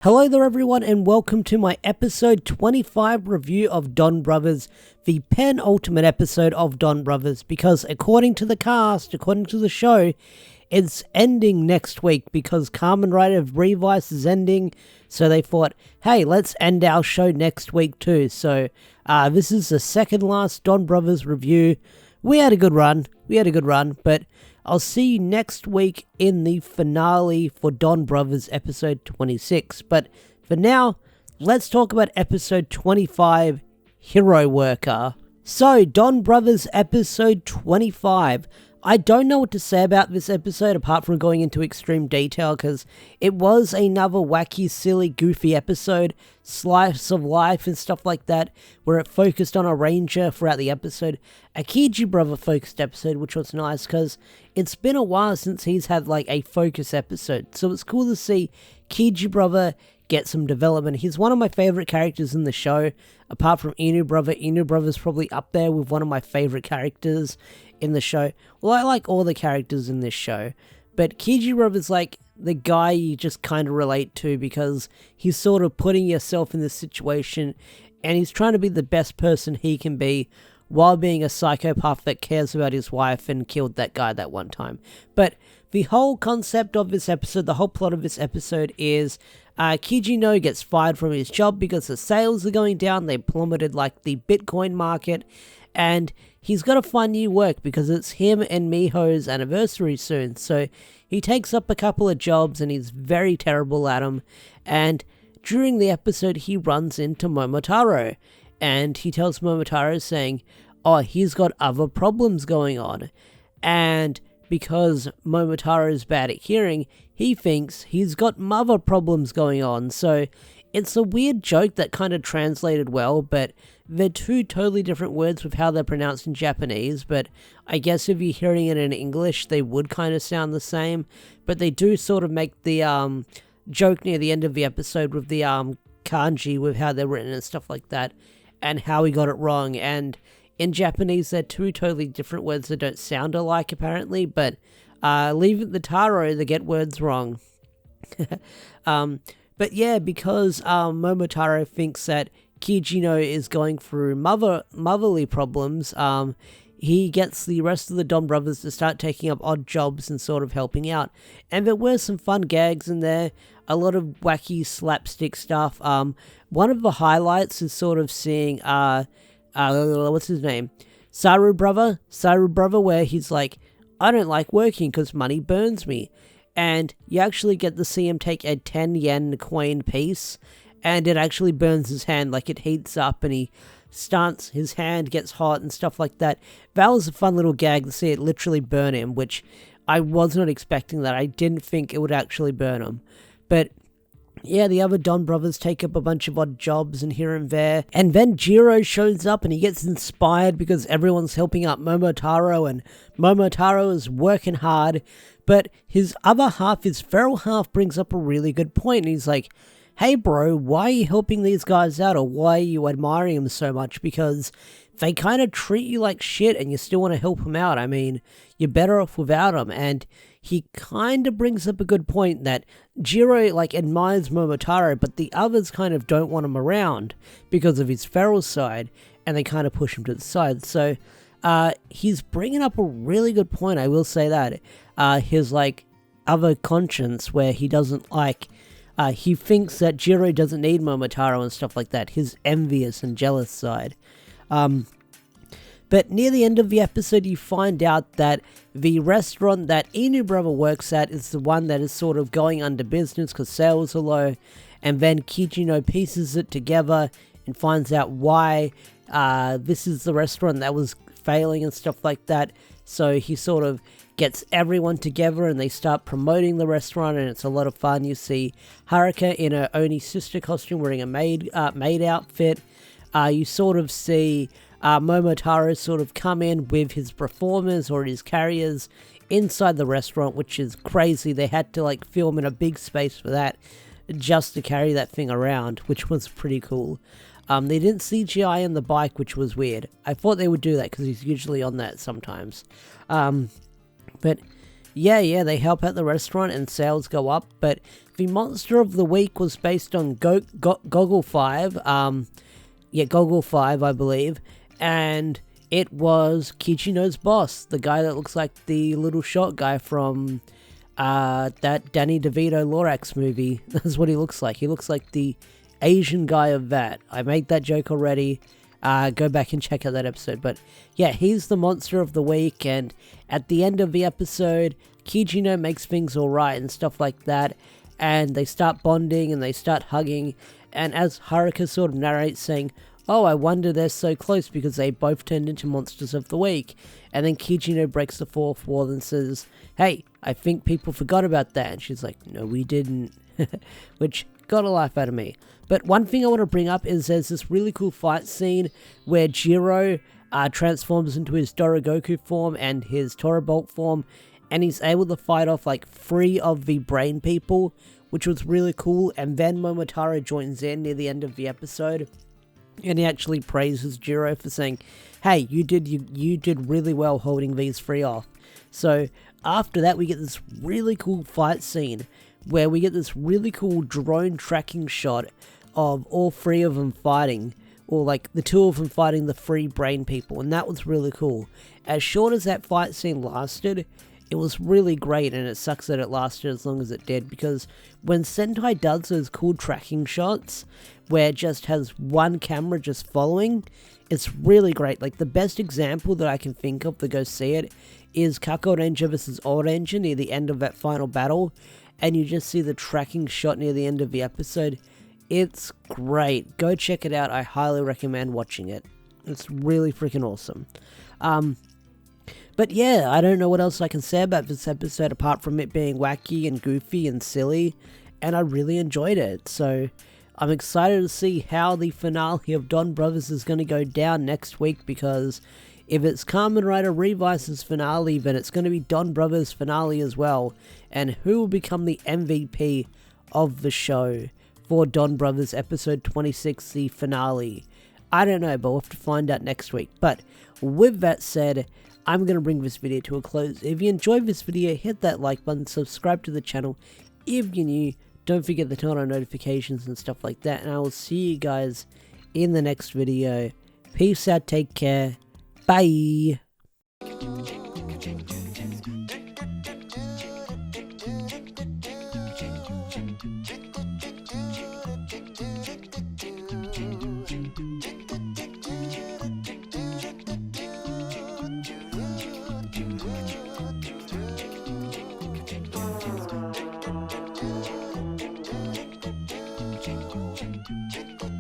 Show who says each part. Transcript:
Speaker 1: Hello there everyone and welcome to my episode 25 review of Donbrothers, the penultimate episode of Donbrothers, because according to the cast, according to the show, it's ending next week because Kamen Rider Revice is ending, so they thought, hey, let's end our show next week too. So this is the second last Donbrothers review. We had a good run, but I'll see you next week in the finale for Donbrothers episode 26. But for now, let's talk about episode 25, Hero Worker. So, Donbrothers episode 25. I don't know what to say about this episode apart from going into extreme detail because it was another wacky, silly, goofy episode, slice of life and stuff like that, where it focused on a ranger throughout the episode. A Kiji brother focused episode, which was nice because it's been a while since he's had like a focus episode, so it's cool to see Kiji brother get some development. He's one of my favorite characters in the show, apart from Inu brother. Inu brother's probably up there with one of my favorite characters in the show. Well, I like all the characters in this show, but Kiji brother's like the guy you just kind of relate to because he's sort of putting yourself in this situation and he's trying to be the best person he can be while being a psychopath that cares about his wife and killed that guy that one time. But the whole concept of this episode, the whole plot of this episode is Kijino gets fired from his job because the sales are going down. They plummeted like the Bitcoin market, and he's got to find new work because it's him and Miho's anniversary soon. So he takes up a couple of jobs and he's very terrible at them. And during the episode, he runs into Momotaro and he tells Momotaro saying, oh, he's got other problems going on. And because Momotaro is bad at hearing, he thinks he's got mother problems going on. So it's a weird joke that kind of translated well, but they're two totally different words with how they're pronounced in Japanese, but I guess if you're hearing it in English, they would kind of sound the same, but they do sort of make the joke near the end of the episode with the kanji, with how they're written and stuff like that, and how he got it wrong, and in Japanese, they're two totally different words that don't sound alike, apparently, but leave it to Taro to get words wrong. But yeah, because Momotaro thinks that Kijino is going through motherly problems, he gets the rest of the Donbrothers to start taking up odd jobs and sort of helping out. And there were some fun gags in there, a lot of wacky slapstick stuff. One of the highlights is sort of seeing, what's his name? Saru brother, where he's like, I don't like working because money burns me. And you actually get to see him take a 10 yen coin piece, and it actually burns his hand, like it heats up and he stunts, his hand gets hot and stuff like that. That was a fun little gag to see it literally burn him, which I was not expecting that. I didn't think it would actually burn him. But yeah, the other Donbrothers take up a bunch of odd jobs and here and there. And then Jiro shows up and he gets inspired because everyone's helping out Momotaro and Momotaro is working hard. But his other half, his feral half, brings up a really good point. And he's like, hey bro, why are you helping these guys out, or why are you admiring them so much? Because they kind of treat you like shit and you still want to help them out. I mean, you're better off without them. And he kind of brings up a good point that Jiro like admires Momotaro, but the others kind of don't want him around because of his feral side, and they kind of push him to the side. So he's bringing up a really good point, I will say that. His like other conscience, where he doesn't like, he thinks that Jiro doesn't need Momotaro and stuff like that, his envious and jealous side. But near the end of the episode, you find out that the restaurant that Inu brother works at is the one that is sort of going under business because sales are low, and then Kijino pieces it together and finds out why this is the restaurant that was failing and stuff like that. So he sort of gets everyone together and they start promoting the restaurant, and it's a lot of fun. You see Haruka in her Oni sister costume wearing a maid outfit. You sort of see Momotaro sort of come in with his performers or his carriers inside the restaurant, which is crazy. They had to like film in a big space for that just to carry that thing around, which was pretty cool. They didn't CGI in the bike, which was weird. I thought they would do that because he's usually on that sometimes. But Yeah, they help at the restaurant and sales go up, but the monster of the week was based on Goggle 5, Goggle 5, I believe, and it was Kichino's boss, the guy that looks like the little short guy from that Danny DeVito Lorax movie. That's what he looks like. He looks like the Asian guy of that. I made that joke already. Go back and check out that episode. But yeah, he's the monster of the week, and at the end of the episode, Kichino makes things alright and stuff like that, and they start bonding and they start hugging, and as Haruka sort of narrates saying, "Oh, I wonder they're so close because they both turned into monsters of the week," and then Kichino breaks the fourth wall and says, "Hey, I think people forgot about that," and she's like, "No, we didn't," which got a laugh out of me. But one thing I want to bring up is there's this really cool fight scene where Jiro transforms into his Dorogoku form and his Torobolt form, and he's able to fight off like 3 of the brain people, which was really cool. And then Momotaro joins in near the end of the episode, and he actually praises Jiro for saying, "Hey, you did really well holding these 3 off." So after that, we get this really cool fight scene where we get this really cool drone tracking shot of all 3 of them fighting, or like the 2 of them fighting the 3 brain people, and that was really cool. As short as that fight scene lasted, it was really great, and it sucks that it lasted as long as it did, because when Sentai does those cool tracking shots where it just has one camera just following, it's really great. Like the best example that I can think of to go see it is Kako Ranger vs Old Ranger near the end of that final battle, and you just see the tracking shot near the end of the episode. It's great. Go check it out. I highly recommend watching it. It's really freaking awesome. But yeah, I don't know what else I can say about this episode apart from it being wacky and goofy and silly, and I really enjoyed it. So I'm excited to see how the finale of Donbrothers is going to go down next week, because if it's Kamen Rider Revice's finale, then it's going to be Donbrothers' finale as well. And who will become the MVP of the show for Donbrothers episode 26, the finale? I don't know, but we'll have to find out next week. But with that said, I'm going to bring this video to a close. If you enjoyed this video, hit that like button, subscribe to the channel if you're new. Don't forget to turn on notifications and stuff like that. And I will see you guys in the next video. Peace out, take care. Bye.